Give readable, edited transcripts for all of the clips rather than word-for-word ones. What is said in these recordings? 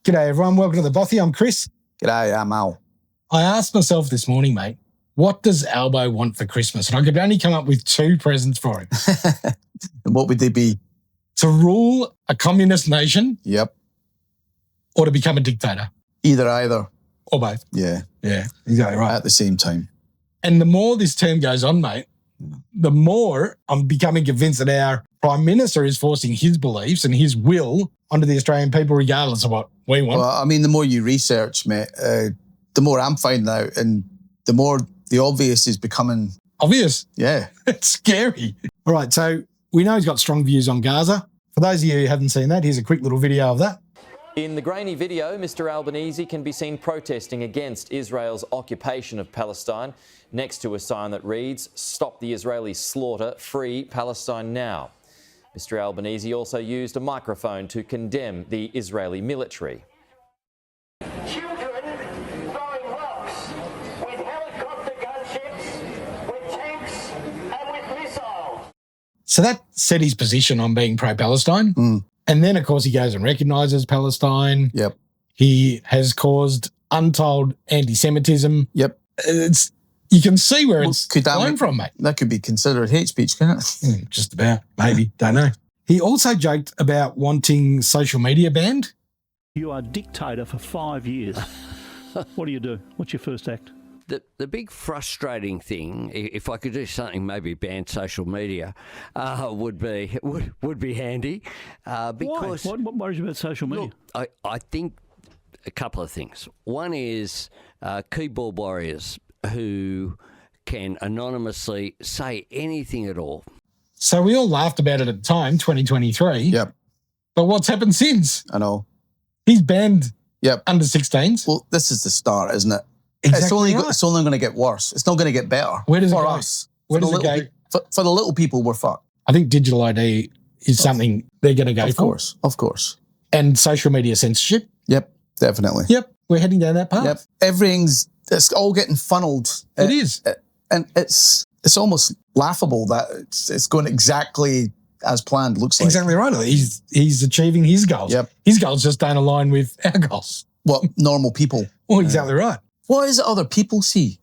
G'day everyone, welcome to the Bothy. I'm Chris. G'day, I'm Al. I asked myself this morning, mate, what does Albo want for Christmas? And I could only come up with two presents for him. And what would they be? To rule a communist nation. Yep. Or to become a dictator. Either. Or both. Yeah. Yeah, exactly right. At the same time. And the more this term goes on, mate, the more I'm becoming convinced that our Prime Minister is forcing his beliefs and his will onto the Australian people regardless of what we want. Well, I mean, the more you research, mate, the more I'm finding out and the more the obvious is becoming... Obvious? Yeah. It's scary. All right, so we know he's got strong views on Gaza. For those of you who haven't seen that, here's a quick little video of that. In the grainy video, Mr Albanese can be seen protesting against Israel's occupation of Palestine next to a sign that reads, "Stop the Israeli slaughter, free Palestine now." Mr Albanese also used a microphone to condemn the Israeli military. Children throwing rocks with helicopter gunships, with tanks and with missiles. So that set his position on being pro-Palestine. And then, of course, he goes and recognises Palestine. Yep. He has caused untold anti-Semitism. Yep. You can see where it's flown from, mate. That could be considered hate speech, can't it? Just about. Maybe. Don't know. He also joked about wanting social media banned. You are dictator for 5 years. What do? What's your first act? The big frustrating thing, if I could do something, maybe ban social media, would be handy. Because Why? What worries you about social media? Look, I think a couple of things. One is keyboard warriors who can anonymously say anything at all. So we all laughed about it at the time, 2023. Yep. But what's happened since? I know. He's banned Yep. under 16s. Well, this is the start, isn't it? Exactly It's only going to get worse. It's not going to get better. Where does it for go? us. Where For does the it little go? For the little people, we're fucked. I think digital ID is something they're going to go for. Of course. And social media censorship. Yep, definitely. Yep, we're heading down that path. Yep, it's all getting funneled. It is. And it's almost laughable that it's going exactly as planned, looks like. Exactly right. He's achieving his goals. Yep. His goals just don't align with our goals. What, normal people? Well, exactly right. What is it other people see?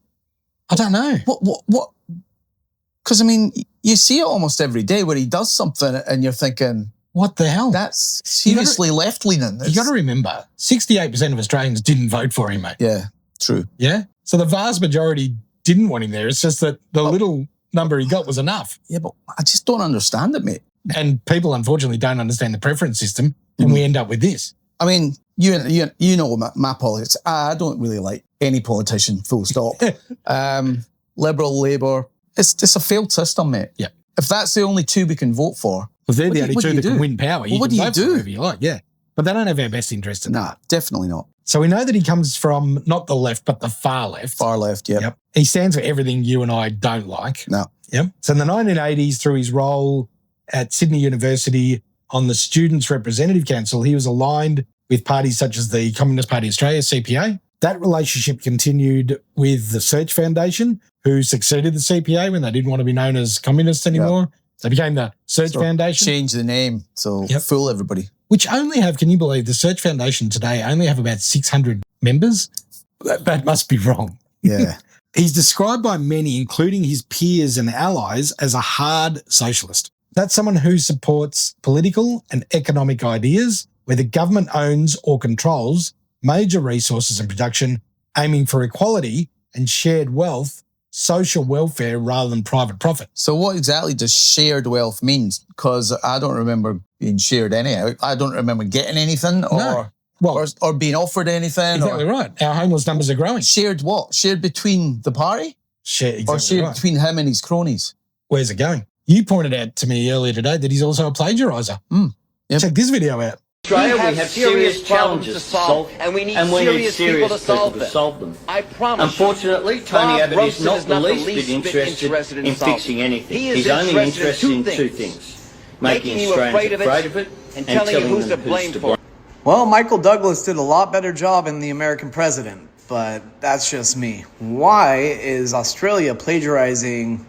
I don't know. What? Because, I mean, you see it almost every day where he does something and you're thinking, what the hell? That's seriously left-leaning. You got to remember, 68% of Australians didn't vote for him, mate. Yeah, true. Yeah? So the vast majority didn't want him there. It's just that the little number he got was enough. Yeah, but I just don't understand it, mate. And people, unfortunately, don't understand the preference system, and we end up with this. I mean, you know my politics. I don't really like any politician, full stop. Liberal, Labour, it's just a failed system, mate. Yeah. If that's the only two we can vote for, if they're the only two that can win power, you what can do you vote for do? whoever you like, yeah. But they don't have our best interest in that. Nah, definitely not. So we know that he comes from not the left, but the far left. Far left, yeah. Yep. He stands for everything you and I don't like. No. Yep. So in the 1980s, through his role at Sydney University on the Students' Representative Council, he was aligned with parties such as the Communist Party Australia, CPA. That relationship continued with the Search Foundation, who succeeded the CPA when they didn't want to be known as communists anymore. Yep. So it became the Search Foundation. Change the name, so fool everybody. Which only have, can you believe, the Search Foundation today only have about 600 members? That must be wrong. Yeah. He's described by many, including his peers and allies, as a hard socialist. That's someone who supports political and economic ideas where the government owns or controls major resources and production, aiming for equality and shared wealth, social welfare rather than private profit. So what exactly does shared wealth mean? Because I don't remember being shared anyhow. I don't remember getting anything or being offered anything. Exactly right. Our homeless numbers are growing. Shared what? Shared between the party? Or shared between him and his cronies? Where's it going? You pointed out to me earlier today that he's also a plagiariser. Yep. Check this video out. Australia, we have serious challenges to solve, and we need serious people to solve them. I promise. Unfortunately, Tony Abbott is not the least bit interested in fixing anything. He's only interested in two things: making Australians afraid of it and telling you who's to blame for it. Well, Michael Douglas did a lot better job in The American President, but that's just me. Why is Australia plagiarizing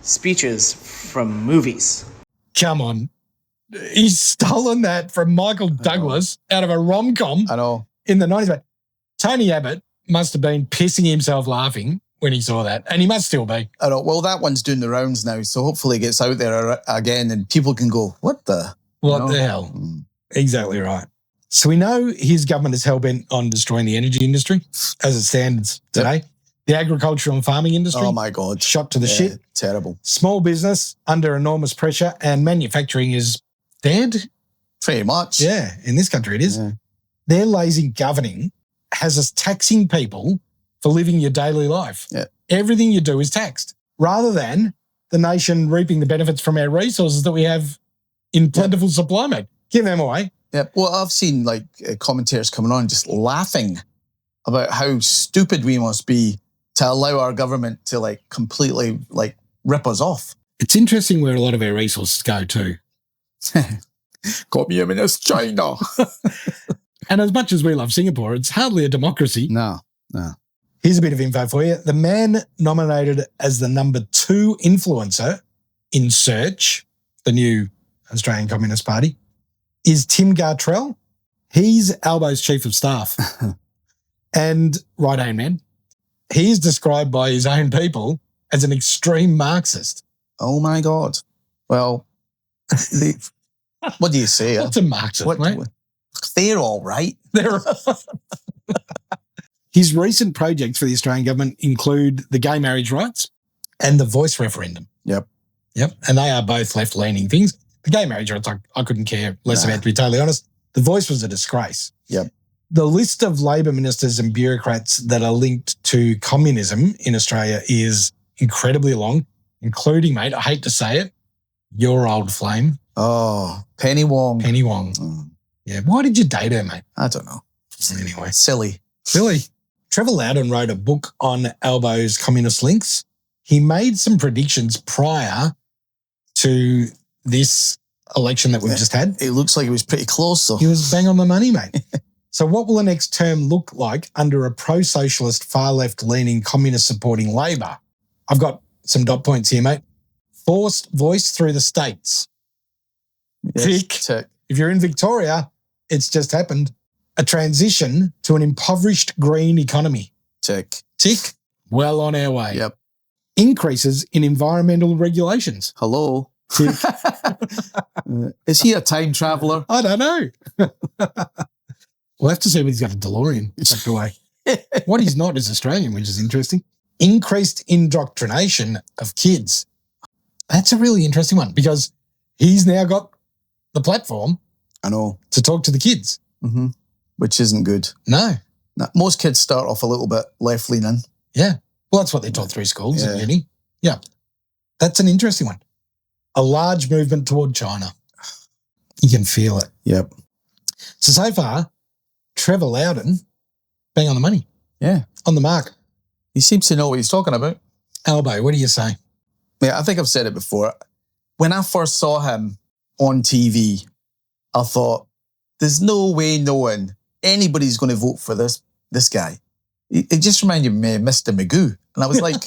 speeches from movies? Come on. he's stolen that from Michael Douglas out of a rom-com I know. in the 90s. But Tony Abbott must have been pissing himself laughing when he saw that, and he must still be. I know. Well, that one's doing the rounds now, so hopefully it gets out there again and people can go, what the? What the hell? Exactly right. So we know his government is hell-bent on destroying the energy industry as it stands today. The agricultural and farming industry. Oh, my God. Shot to the shit. Terrible. Small business under enormous pressure, and manufacturing is dead. Pretty much. Yeah, in this country it is. Yeah. Their lazy governing has us taxing people for living your daily life. Yeah. Everything you do is taxed, rather than the nation reaping the benefits from our resources that we have in plentiful supply, mate. Give them away. Yeah. Well, I've seen like commentators coming on just laughing about how stupid we must be to allow our government to like completely like rip us off. It's interesting where a lot of our resources go to. Communist China. And as much as we love Singapore, it's hardly a democracy. No. Here's a bit of info for you. The man nominated as the number 2 influencer in Search, the new Australian Communist Party, is Tim Gartrell. He's Albo's chief of staff and right-hand man. He is described by his own people as an extreme Marxist. Oh, my God. Well, what do you say? What's a Marxist, mate? They're all right. His recent projects for the Australian government include the gay marriage rights and the voice referendum. Yep. And they are both left-leaning things. The gay marriage rights, I couldn't care less about, to be totally honest. The voice was a disgrace. Yep. The list of Labor ministers and bureaucrats that are linked to communism in Australia is incredibly long, including, mate, I hate to say it, your old flame. Oh, Penny Wong. Penny Wong. Yeah. Why did you date her, mate? I don't know. Anyway. Silly. Trevor Loudon wrote a book on Albo's communist links. He made some predictions prior to this election that we've just had. It looks like it was pretty close, though. He was bang on the money, mate. So what will the next term look like under a pro-socialist, far-left-leaning, communist-supporting Labor? I've got some dot points here, mate. Forced voice through the states. Yes, Tick. If you're in Victoria, it's just happened. A transition to an impoverished green economy. Tick. Well on our way. Yep. Increases in environmental regulations. Hello. Tick. Is he a time traveller? I don't know. We'll have to see if he's got a DeLorean tucked away. What he's not is Australian, which is interesting. Increased indoctrination of kids. That's a really interesting one because he's now got the platform I know. to talk to the kids. Mm-hmm. Which isn't good. No. Most kids start off a little bit left-leaning. Yeah. Well, that's what they're taught through schools and uni. Yeah. That's an interesting one. A large movement toward China. You can feel it. Yep. So far, Trevor Loudon, bang on the money. Yeah. On the mark. He seems to know what he's talking about. Albo, what do you say? Yeah, I think I've said it before. When I first saw him on TV, I thought, there's no way knowing anybody's going to vote for this guy. It just reminded me of Mr. Magoo. And I was like,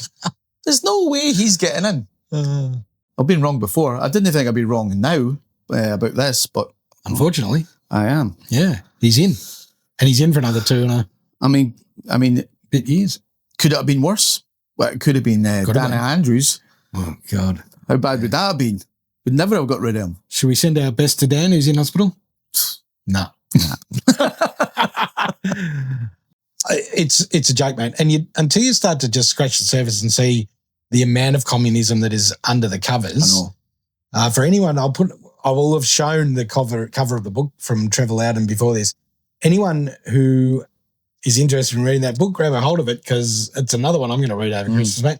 there's no way he's getting in. I've been wrong before. I didn't think I'd be wrong now about this, but unfortunately, I am. Yeah, he's in. And he's in for another 2.5. I mean, bit years. Could it have been worse? Well, it could have been Dana Andrews. Oh, God. How bad would that have been? We'd never have got rid of him. Should we send our best to Dan, who's in hospital? No. It's a joke, mate. And until you start to just scratch the surface and see the amount of communism that is under the covers. I know. For anyone, I will have shown the cover of the book from Trevor Loudon before this. Anyone who is interested in reading that book, grab a hold of it because it's another one I'm going to read over Christmas, mate.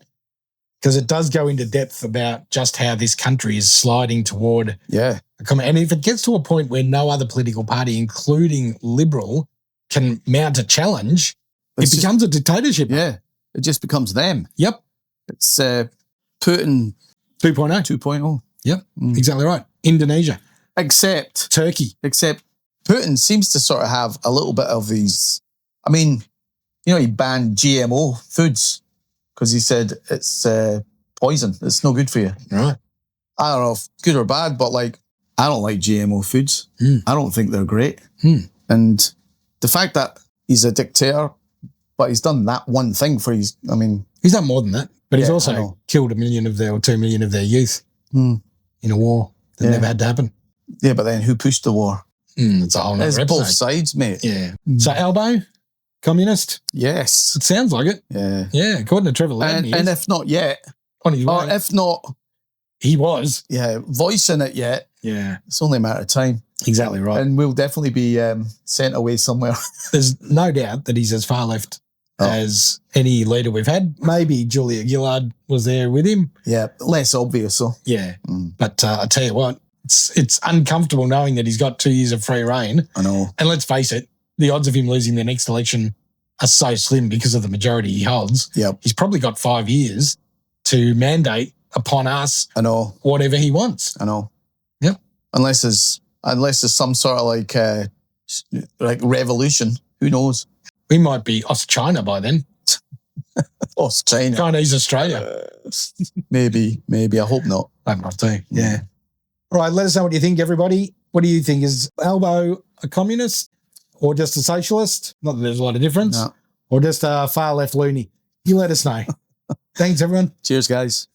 Because it does go into depth about just how this country is sliding toward and if it gets to a point where no other political party, including Liberal, can mount a challenge, it becomes a dictatorship. Yeah, it just becomes them. Yep. It's Putin 2.0. Yep, exactly right. Indonesia. Except Turkey. Except Putin seems to sort of have a little bit of these. I mean, he banned GMO foods because he said it's poison. It's no good for you. Right. I don't know if good or bad, but like I don't like GMO foods. I don't think they're great. And the fact that he's a dictator, but he's done that one thing for his, I mean... He's done more than that, but he's Yeah, I also know. killed 1 million of their, or 2 million of their youth in a war that Yeah. never had to happen. Yeah, but then who pushed the war? It's a whole It's nother both episode. sides, mate. Yeah. So Albo, communist? Yes. It sounds like it. Yeah. Yeah, according to Trevor Loudon, And if not yet, on his or way. if not, He was. voicing it yet, Yeah, it's only a matter of time. exactly right. And we'll definitely be sent away somewhere. There's no doubt that he's as far left as any leader we've had. Maybe Julia Gillard was there with him. Yeah, less obvious, so. Yeah. But I tell you what, it's uncomfortable knowing that he's got 2 years of free reign. I know. And let's face it, the odds of him losing the next election are so slim because of the majority he holds. Yep. He's probably got 5 years to mandate upon us I know. whatever he wants. I know. Yep. Unless there's some sort of like revolution. Who knows? We might be China by then. Oh, it's China. Chinese Australia. Maybe. I hope not. I'd love to. Yeah. All right, let us know what you think, everybody. What do you think? Is Albo a communist or just a socialist? Not that there's a lot of difference. No. Or just a far left loony? You let us know. Thanks, everyone. Cheers, guys.